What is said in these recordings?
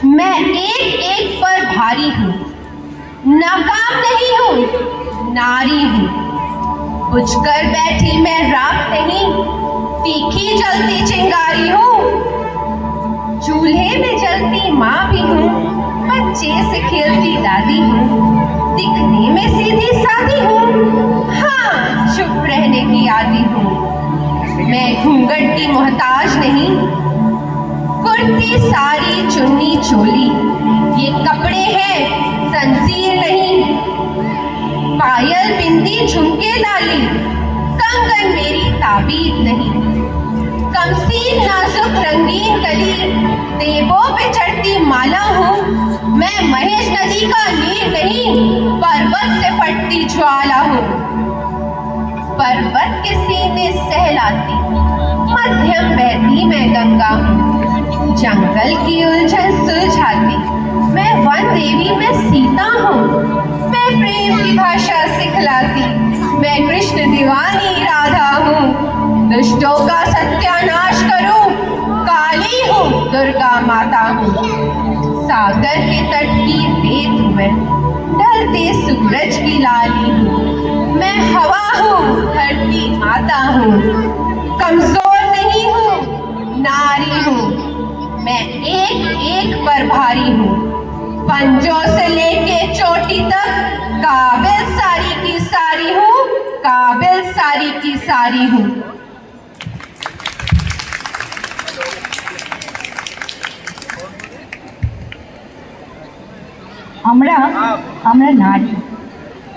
मैं एक एक पर भारी हूँ, नाकाम नहीं हूँ, नारी हूँ। बुझकर बैठी मैं राख नहीं, तीखी जलती चिंगारी हूँ। चूल्हे में जलती माँ भी हूँ, बच्चे से खेलती दादी हूँ। दिखने में सीधी सादी हूँ, हाँ चुप रहने की आदी हूँ। मैं घूंघट की मोहताज नहीं, कुर्ती साड़ी चुन्नी चोली ये कपड़े हैं, जंजीर नहीं। पायल बिंदी झुमके डाली, कंगन मेरी ताबीज नहीं। कमसीन नाजुक रंगीन कली, देवों पे चढ़ती माला हूँ। मैं महेश नदी का नीर नहीं, पर्वत से फटती ज्वाला हूँ। पर्वत के सीने सहलाती, मध्यम बहती मैं गंगा हूँ। जंगल की उलझन सुलझाती, मैं वन देवी में सीता हूँ। मैं प्रेम की भाषा सिखलाती, मैं कृष्ण दीवानी राधा हूँ। दुष्टों का सत्यानाश करूं, काली हूँ दुर्गा माता हूँ। सागर के तट की रेत मैं, ढलते सूरज की लाली हूँ। मैं हवा हूँ, धरती माता हूँ। कमजोर नहीं हूँ, नारी हूँ। मैं एक एक पर भारी हूँ, पंजों से लेके चोटी तक काबिल सारी की सारी हूँ, काबिल सारी की सारी हूँ। আমরা নারী,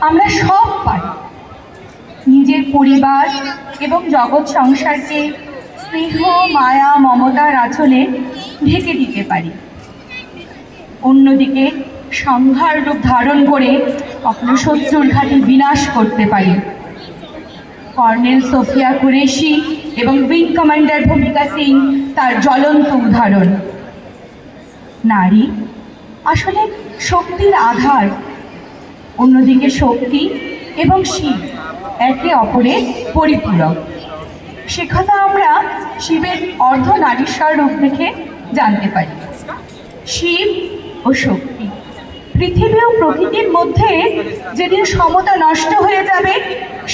আমরা সব পারি। নিজের পরিবার এবং জগৎ সংসারকে স্নেহ মায়া মমতার আঁচলে ঢেকে দিতে পারি। অন্যদিকে সংহার রূপ ধারণ করে কখনো শত্রুর ঘাটি বিনাশ করতে পারি। কর্নেল সোফিয়া কুরেশি এবং উইং কমান্ডার ভূমিকা সিং তার জ্বলন্ত উদাহরণ। নারী আসলে শক্তির আধার, অন্যদিকে শক্তি এবং শিব একে অপরের পরিপূরক। সে কথা আমরা শিবের অর্ধ নারীশ্বর রূপ দেখে জানতে পারি। শিব ও শক্তি, পৃথিবী ও প্রকৃতির মধ্যে যেদিন সমতা নষ্ট হয়ে যাবে,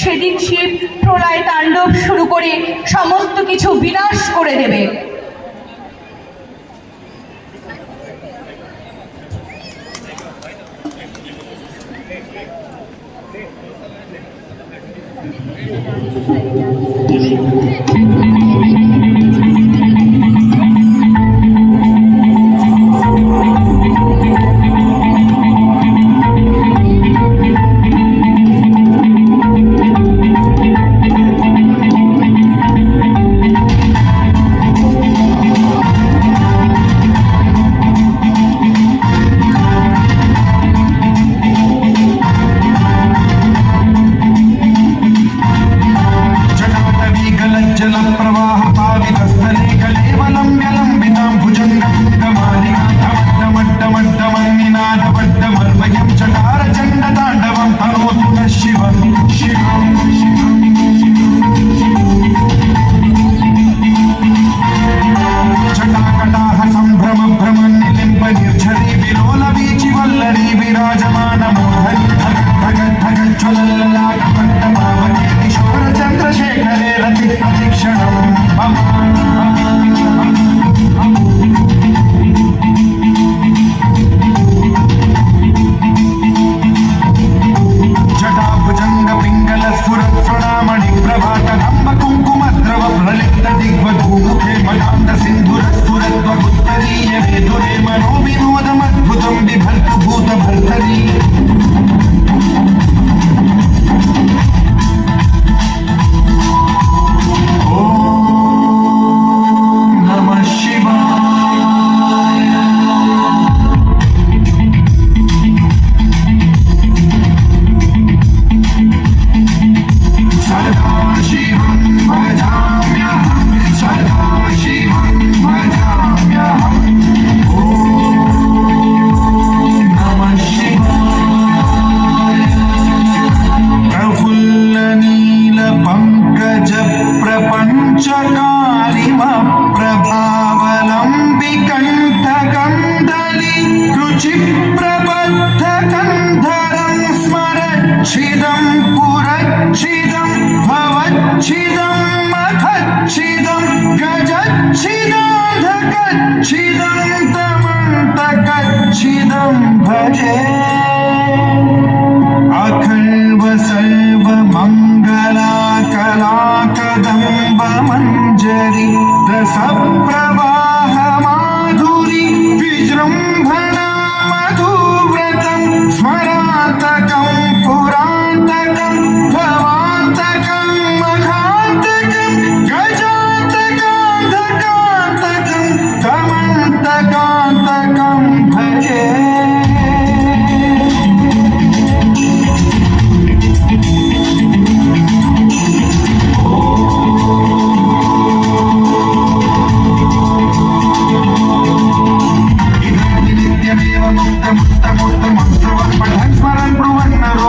সেদিন শিব প্রলয় তাণ্ডব শুরু করে সমস্ত কিছু বিনাশ করে দেবে। प्रभावलंबी कंठ गंधली क्षिप्रबद्धकन्धरं स्मरच्छिदं पुरच्छिदं भवच्छिदं मखच्छिदं गजच्छिदाधकच्छिदं तमन्तकच्छिदं भजे अखल्व सर्वमङ्गलाकलाकदम्बमञ्जरी रसप्रवाह माधुरी विजृम्भणा मधुव्रतं स्मरान्तकं पुरान्तकं भवान्तकं मखान्तकं गजान्तकान्तकान्तकं तमन्तकान्तकं भजे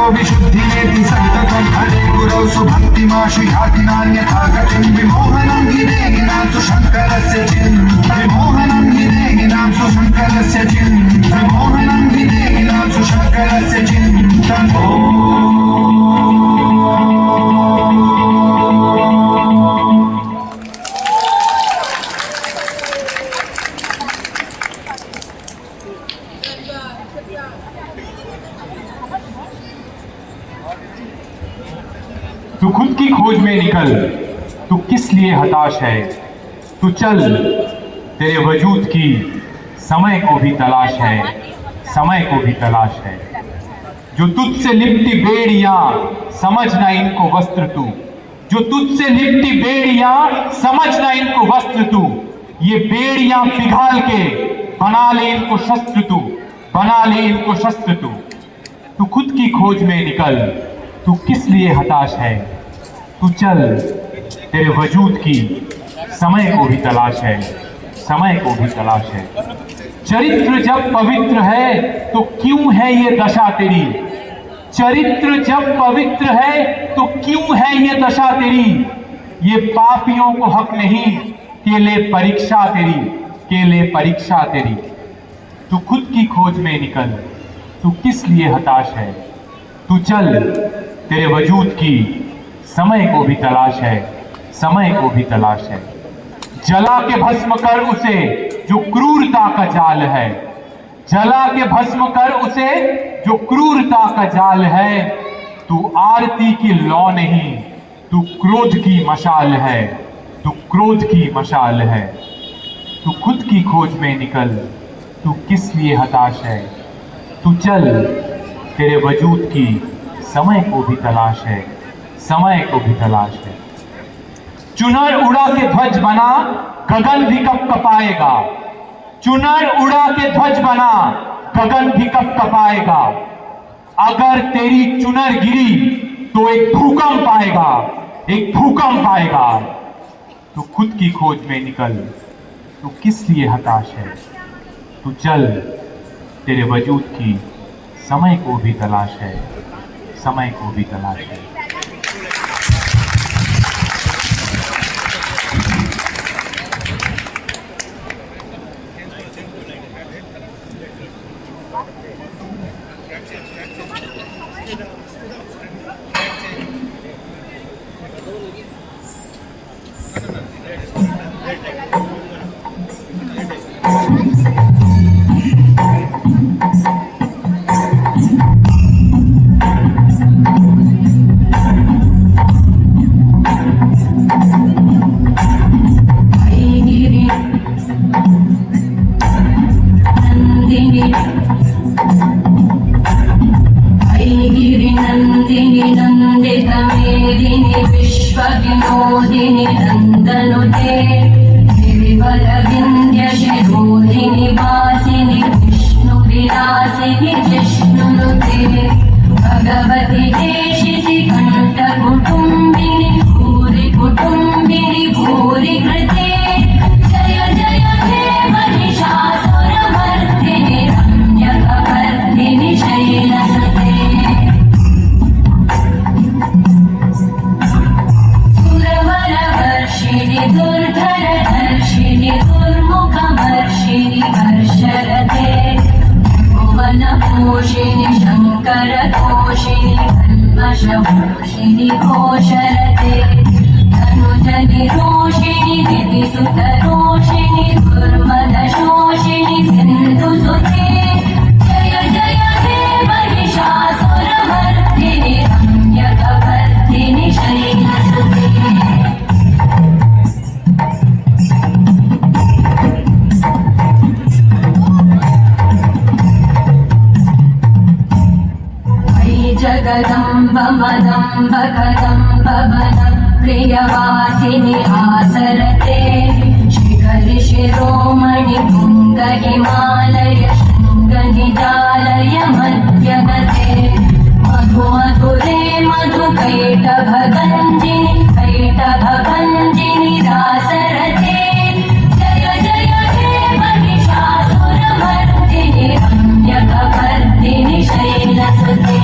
विशुद्धिमेति सन्ततं हरे गुरौ सुभक्तिमाशु याति नान्यथा गतिं विमोहनं हि देहिनांसु शङ्करस्य विमोहनं हि देहिनांसु शङ्करस्य विमोहनं हि देहिनांसु शङ्करस्य तू खुद की खोज में निकल, तू किस लिए हताश है। तू चल, तेरे वजूद की समय को भी तलाश है, समय को भी तलाश है। जो तुझसे लिपटी बेड़ियां समझना इनको वस्त्र तू, जो तुझसे लिपटी बेड़ियां समझना इनको वस्त्र तू। ये बेड़ियां पिघाल के बना ले इनको शस्त्र तू, बना ले इनको शस्त्र तू। तू खुद की खोज में निकल, तू किस लिए हताश है। तू चल, तेरे वजूद की समय को भी तलाश है, समय को भी तलाश है। चरित्र जब पवित्र है तो क्यों है ये दशा तेरी। चरित्र जब पवित्र है तो क्यों है ये दशा तेरी। ये पापियों को हक नहीं के ले परीक्षा तेरी, के ले परीक्षा तेरी। तू खुद की खोज में निकल, तू किस लिए हताश है। तू चल, तेरे वजूद की समय को भी तलाश है, समय को भी तलाश है। जला के भस्म कर उसे जो क्रूरता का जाल है, जला के भस्म कर उसे जो क्रूरता का जाल है। तू आरती की लौ नहीं, तू क्रोध की मशाल है, तू क्रोध की मशाल है। तू खुद की खोज में निकल, तू किस लिए हताश है। तू चल, तेरे वजूद की समय को भी तलाश है, समय को भी तलाश है। चुनर उड़ा के ध्वज बना, गगन भी कब कपाएगा। चुनर उड़ा के ध्वज बना, गगन भी कब कपाएगा। अगर तेरी चुनर गिरी तो एक भूकंप आएगा, एक भूकंप आएगा। तू खुद की खोज में निकल, तू किस लिए हताश है। तू चल, तेरे वजूद की समय को भी तलाश है, समय को भी तलाश है। नंदिनी विश्वविनोदिनी नंदनुते गिरिवरविंध्य शिरोधिनी वासिनी विष्णु विलासिनी जिष्णुनुते भगवती देशिति कंठ कुटुंबिनी भूरि कुटुंबिनी भूरि कृते जय जय हे महिषासुरमर्दिनि रम्यकपर्दिनि शैलसुते दुर्धरधर्षिणि दुर्मुखमर्षिणि हर्षरते तोषिणि शङ्करतोषिणि कल्मषभूषिणि घोषरते धनुजनि रोषिणि दितिसुतरोषिणि दुर्मदशोषिणि सिन्धुसुते जय जय हे महिषासुरमर्दिनि रम्यकपर्दिनि शैलसुते जगदम्ब मदम्ब कदम्ब वन प्रियवासिनि आसरते शिखरि शिरोमणि तुङ्ग हिमालय शृङ्ग निजालय मध्यगते मधु मधुरे मधु कैटभगञ्जिनि कैटभगञ्जिनि दासरते जय जय हे महिषासुरमर्दिनि रम्यकपर्दिनि शैलसुते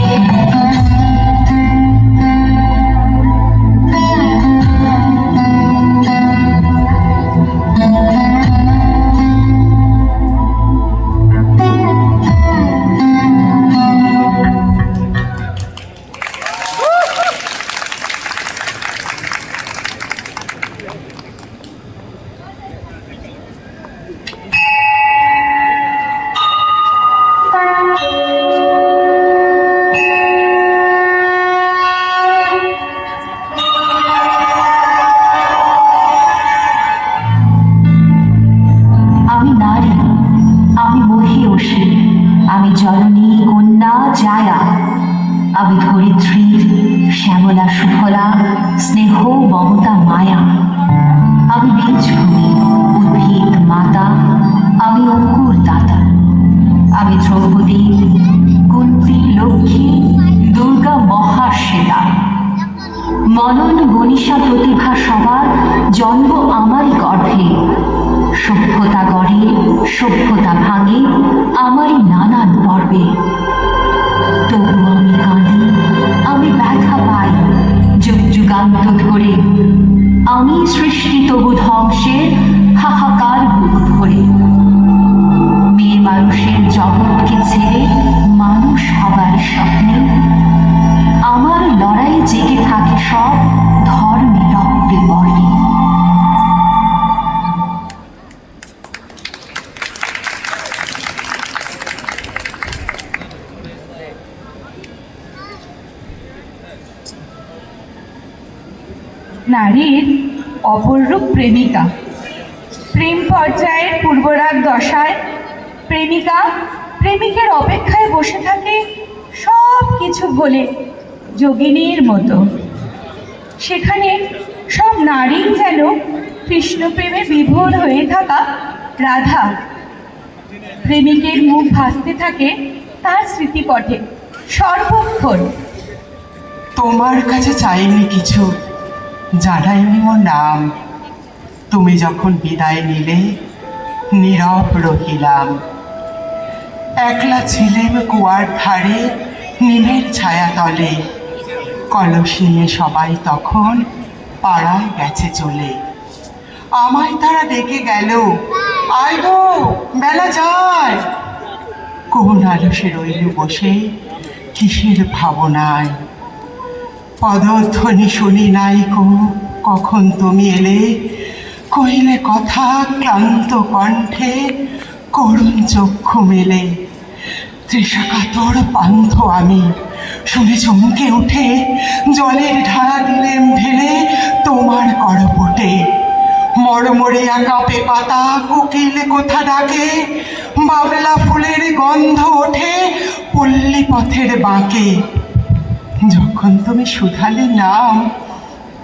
আমি জননী কন্যা জায়া, আমি ধরিত্রী শ্যামলা সুফলা স্নেহ মমতা মায়া, আমি বীজভূমি উদ্ভিদ মাতা, আমি অঙ্কুর দাতা, আমি দ্রৌপদী কুন্তী লক্ষ্মী দুর্গা মহাশ্বেতা। মনন মনীষা প্রতিভা সবার জন্ম আমারই গর্ভে, সভ্যতা গড়ে সভ্যতা ভাঙে আমারই নানান পর্বে। তবু আমি কাঁদি, আমি ব্যথা পাই যুগ যুগান্ত ধরে, আমি সৃষ্টি তবু ধ্বংসের হাহাকার বুক ভরে। মেয়ে মানুষের জগৎকে ছেড়ে মানুষ হবার স্বপ্নে আমার লড়াই জেগে থাকে সব ধর্মে রক্তে বর্ণে। নারীর অপরূপ প্রেমিকা। প্রেম পর্যায়ের পূর্বরাগ দশায় প্রেমিকা প্রেমিকের অপেক্ষায় বসে থাকে সব কিছু ভুলে যোগিনীর মতো। সেখানে সব নারী যেন কৃষ্ণপ্রেমে বিভোর হয়ে থাকা রাধা। প্রেমিকের মুখ ভাসতে থাকে তার স্মৃতিপটে সর্বক্ষণ। তোমার কাছে চাইনি কিছু, জানাইনি মোর নাম, তুমি যখন বিদায় নিলে নীরব রহিলাম। একলা ছিলেম কুয়ার ধারে নিমের ছায়া তলে, কলস নিয়ে সবাই তখন পাড়ায় গেছে চলে। আমায় তারা ডেকে গেল, আয় গো বেলা যায়। কোন আলসে রইল বসে কিসের ভাবনায়, পদধ্বনি শুনি নাই কো কখন তুমি এলে, কহিলে কথা ক্লান্ত কণ্ঠে করুণ চক্ষু মেলে। তৃষাকাতর পান্থ আমি শুনে চমকে উঠে, জলের ধারা দিলেম ঢেলে তোমার করপটে। মরমরিয়া কাঁপে পাতা, কোকিল কোথা ডাকে, বাবলা ফুলের গন্ধ ওঠে পল্লী পথের বাঁকে। যখন তুমি শুধালে নাম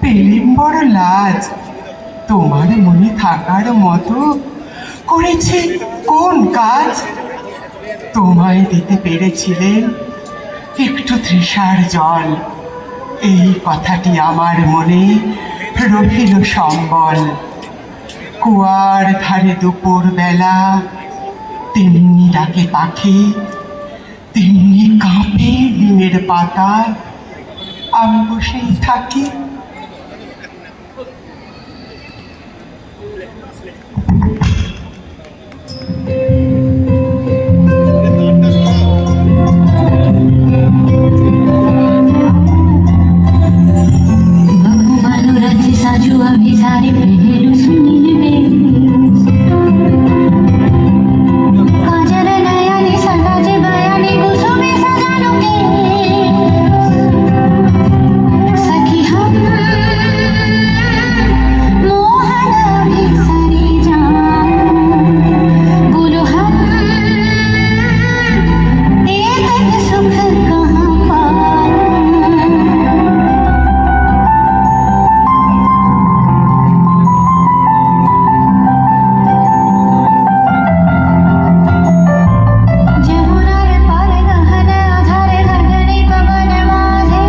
পেলিম বড় লাজ, তোমার মনে থাকার মতো করেছি কোন কাজ। তোমায় দিতে পেরেছিলেন একটু তৃষার জল, এই কথাটি আমার মনে রহিল সম্বল। কুয়ার ধারে দুপুর বেলা তেমনি ডাকে পাখি, তেমনি কাঁপে নিমের পাতা, আমি বসেই থাকি। साजू अभी सारे पहलू सुनील बेस काजल नयनी सगाजे बयानी कुसुमे सजानो के सखी हम मोहन अभी सारी जान बोलो हम ये तक सुख कहाँ पाऊं जमुनार पार गहन आधार गगने पवन माझे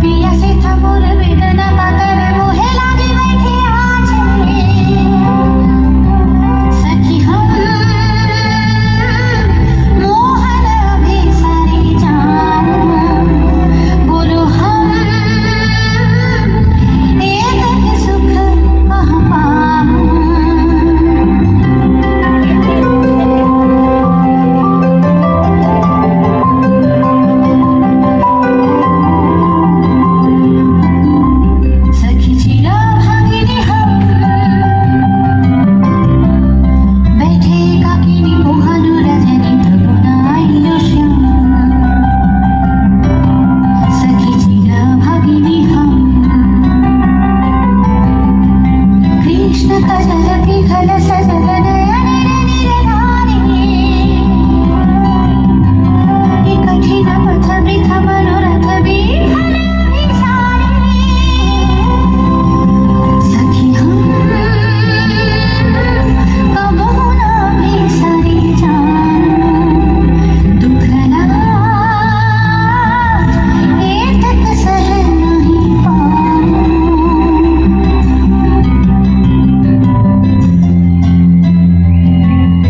पिया से थमुर वेदना पातर मोहे लागे बैठे आछे सखी हम मोहन अभी सारी जान बोलो हम ये तक सुख कहाँ पाऊं सखी चिरा भागिनी हम बैठे काकिनी मोहनु रजनी तबुनाइयो श्याम सखी चिरा भागिनी हम कृष्ण कजल पिघल सजल नयन निरधारी कठिन पथ वृथ मनोरथ विफल अभिसारी सखी हम कबो न बिसरी जान दुख लाज ये तक सह नहीं पाऊं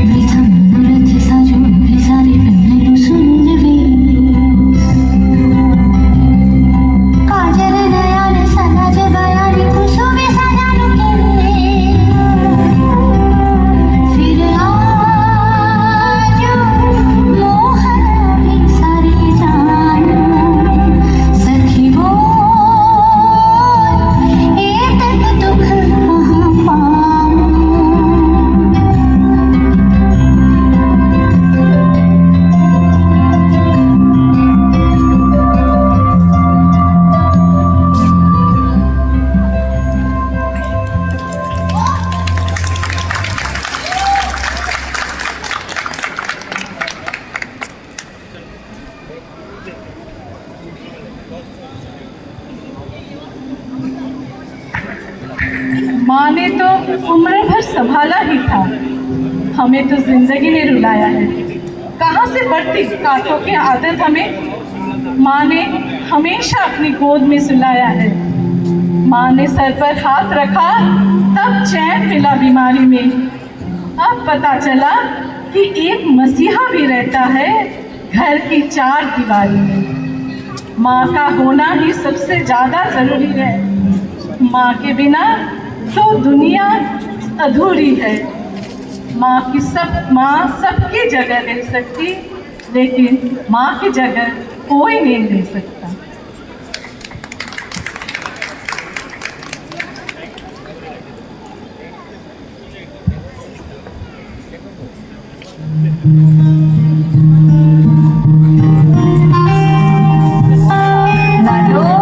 वृथा मनोरथ साजो अभिसारी पहलू सुनील वेस काजल नयन सगाज बयानी कुसुमे सजानो के फिर आजो मोहन अभी सारी जान सखी बोल ये तक दुख कहाँ पाऊं माँ ने तो उम्र भर संभाला ही था, हमें तो जिंदगी ने रुलाया है। कहाँ से बढ़ती कांटों की आदत हमें माँ ने हमेशा अपनी गोद में सुलाया है। माँ ने सर पर हाथ रखा तब चैन मिला बीमारी में। अब पता चला कि एक मसीहा भी रहता है घर की चार दीवारी में। माँ का होना ही सबसे ज़्यादा ज़रूरी है। माँ के बिना तो दुनिया अधूरी है। माँ सबकी जगह ले सकती, लेकिन माँ की जगह कोई नहीं ले सकता। ओ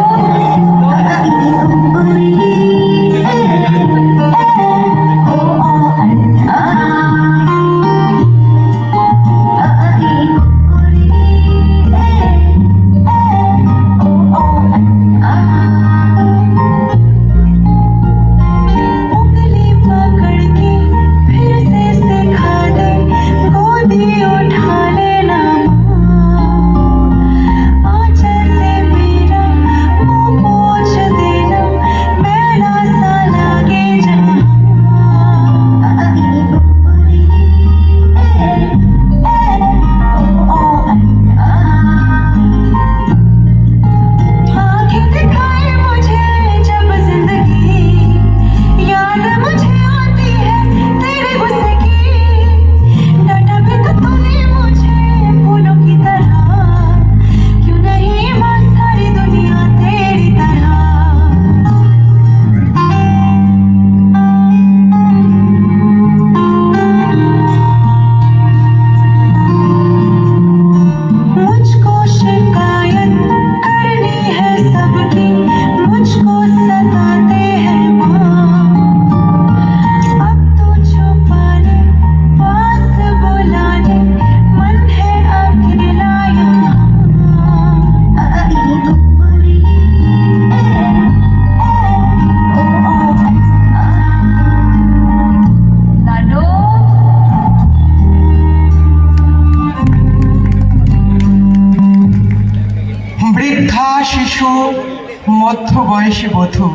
মধ্যবয়সী বধূ।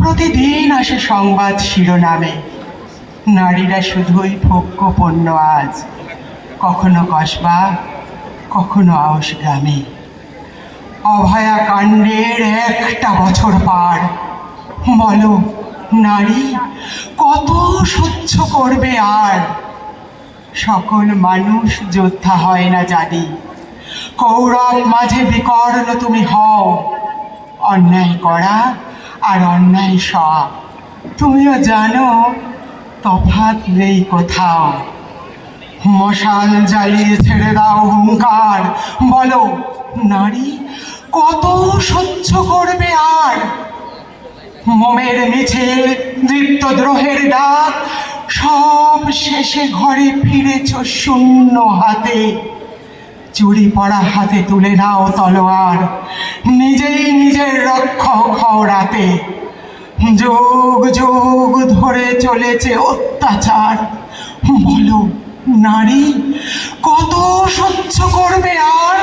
প্রতিদিন আসে সংবাদ শিরোনামে, নারীরা শুধুই ভোগ্য পণ্য আজ, কখনো কসবা, কখনো আউশ গ্রামে। অভয়া কাণ্ডের একটা বছর পার, বলো নারী কত সহ্য করবে আর? সকল মানুষ যোদ্ধা হয় না জানি, কৌরব মাঝে বিকর্ণ তুমি হও। অন্যায় করা আর অন্যায় সওয়া তুমিও জানো, তফাৎ নেই কোথাও। মশাল জ্বালিয়ে ছেড়ে দাও হুঙ্কার, বলো নারী কত সহ্য করবে আর? মোমের মিছিল, দৃপ্ত দ্রোহের ডাক, সব শেষে ঘরে ফিরেছ শূন্য হাতে। চুরি পড়া হাতে তুলে নাও তলোয়ার, নিজেই নিজের রক্ষক হও রাতে। যুগ যুগ ধরে চলেছে অত্যাচার, বলো নারী কত সহ্য করবে আর?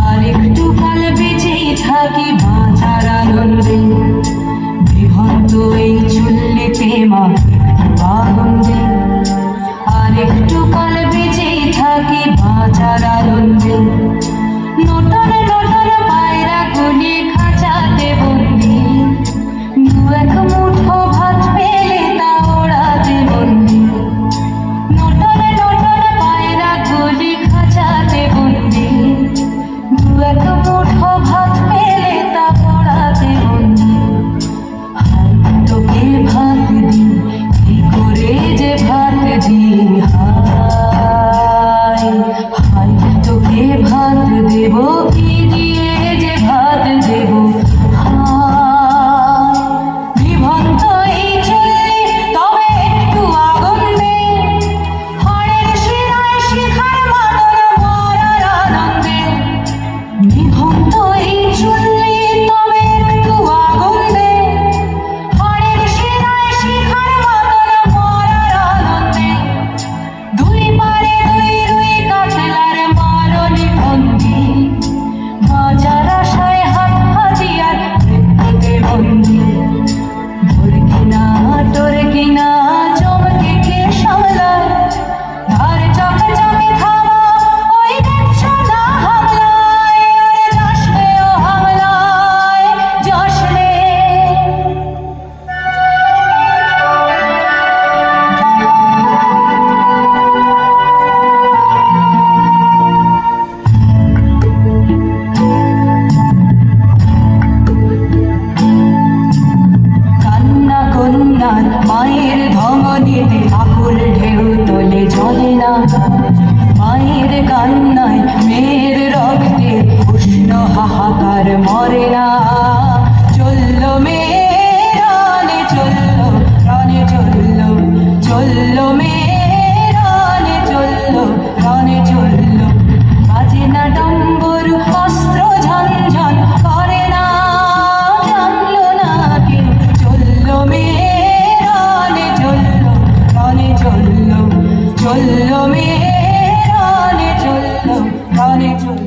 আরেকটু কাল বেঁচেই থাকি বাঁচার আনন্দে, বিভক্ত এই চুল্লিতে মা আনন্দে। আরেকটু কাল বেঁচেই থাকি বাঁচার আনন্দে, নতুন নতুন পায়রা গুলি খাঁচাতে বন্দি, দু এক মুঠো ভাত পেলে তা ওড়াতে বন্দি। নতুন নতুন পায়রা গুলি খাঁচাতে বন্দি, দু এক মুঠো ভাত পেলে তা ওড়াতে বন্দি। হাই তোকে ভাত দি, কি করে যে ভাত দি, হাই হাই তোকে ভাত দেব, কি দিয়ে যে ভাত দেব, হাই। বিভক্ত এই চুল্লি তবে একটু আগুন দে, হাড়ের শিরায় শিখার মাদল মরার আনন্দে। বিভক্ত এই চুল্লি তবে একটু আগুন দে, হাড়ের শিরায় শিখার মাদল মরার আনন্দে। দুই পারে দুই রুই কাতলার মারলি বন্দি, বাজার আশায় হাত হাতিয়ার মৃত্যুতে বন্দি। তোর কিনা তোর কিনা চমকে কে সামলায়, ধার চকে চকে থামা ওই দেখছো না হামলায়, আরে যাস রে ও হামলায়, যাস রে। কান্না কন্যার মায়ের ধমনীতে আকুল ঢেউ তোলে জলে না, মায়ের কান্নায় মেয়ের রক্তে উষ্ণ হাহাকার মরে না। চললো মেয়ে রানে চললো, রানে চললো, চললো মেয়ে রানে চললো, রানে চললো। বাজে না ডম্বর অস্ত্র ঝনঝন করে না, জানলো না কেউ। চললো মেয়ে রানে চললো, রানে চললো, চললো মেয়ে রানে চললো, রানে চললো।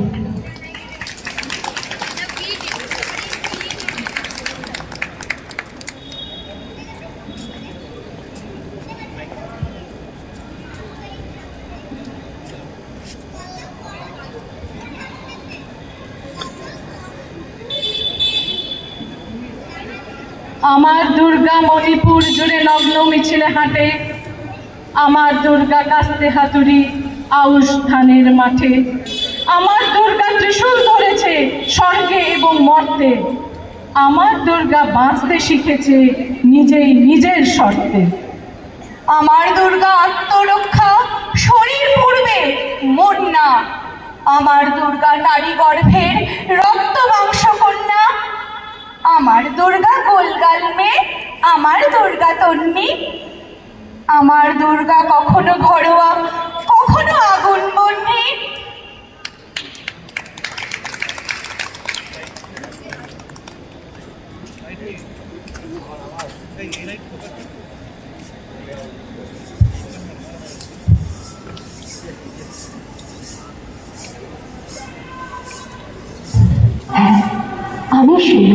আমার দুর্গা মণিপুর জুড়ে নগ্ন মিছিলে হাঁটে, আমার দুর্গা কাস্তে হাতুড়ি আউশ ধানের মাঠে। আমার দুর্গা ত্রিশূল ধরেছে স্বর্গে এবং মর্তে, আমার দুর্গা বাঁচতে শিখেছে নিজেই নিজের শর্তে। আমার দুর্গা আত্মরক্ষা শরীর পূর্বে মন না, আমার দুর্গা নারী গর্ভের রক্ত মাংস কন্যা। আমার দুর্গা গোলগাল মেয়ে, আমার দুর্গা তন্নি। আমার দুর্গা কখনো ঘরোয়া, কখনো আগুন বন্যী। আমি সেই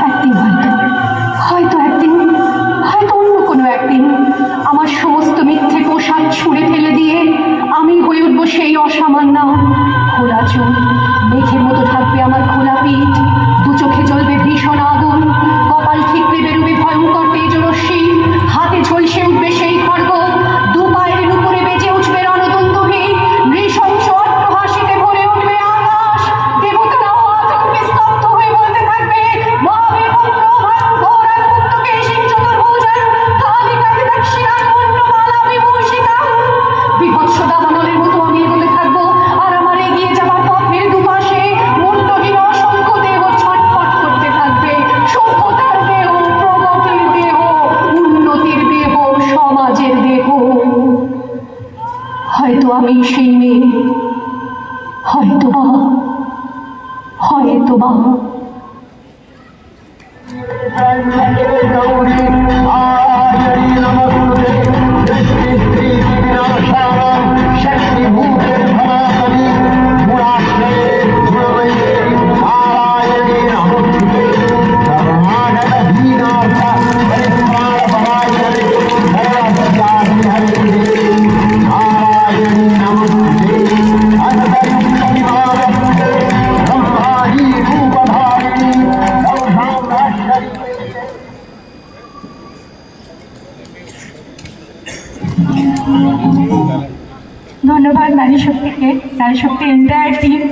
একদিন হয়তো একদিন হয়তো অন্য কোনো একদিন আমার সমস্ত মিথ্যে পোশাক ছুঁড়ে ফেলে দিয়ে আমি হয়ে উঠবো সেই অসামান্য। খোলা চোখ, মেঘের মতো থাকবে আমার খোলা পিঠ, দু চোখে জ্বলবে ভীষণ আগুন, কপাল ঠিকরে বেরোবে ভয়ঙ্কর তেজরশ্মি, হাতে ঝলসে উঠবে সেই খড়গ, দু পায়ের উপরে বেজে উঠবে রণদন্দুভি, নৃশংস অট্টহাসিতে ভরে উঠবে আকাশ, দেবতারাও আতঙ্কে স্তব্ধ হয়ে বলতে থাকবে মহাবীর পুত্র ঘোরান পুত্রকে সিং চতুর্ভুজান কালিকাতে দক্ষিণান পূর্ণমালা বিভূষিতা। বিভৎস দাবানলের মতো আমি এগোতে থাকবো, আর আমার এগিয়ে যাবার পথের দুপাশে মুন্ডহীন অসংখ্য দেহ ছটফট করতে থাকবে। সভ্যতার দেহ, প্রগতির দেহ, উন্নতির দেহ, সমাজের দেহ। হয়তো আমি সেই মেয়ে, হয়তোবা হয়তোবা ধন্যবাদ নারী শক্তিকে, নারী শক্তির এন্টায়ার টিম।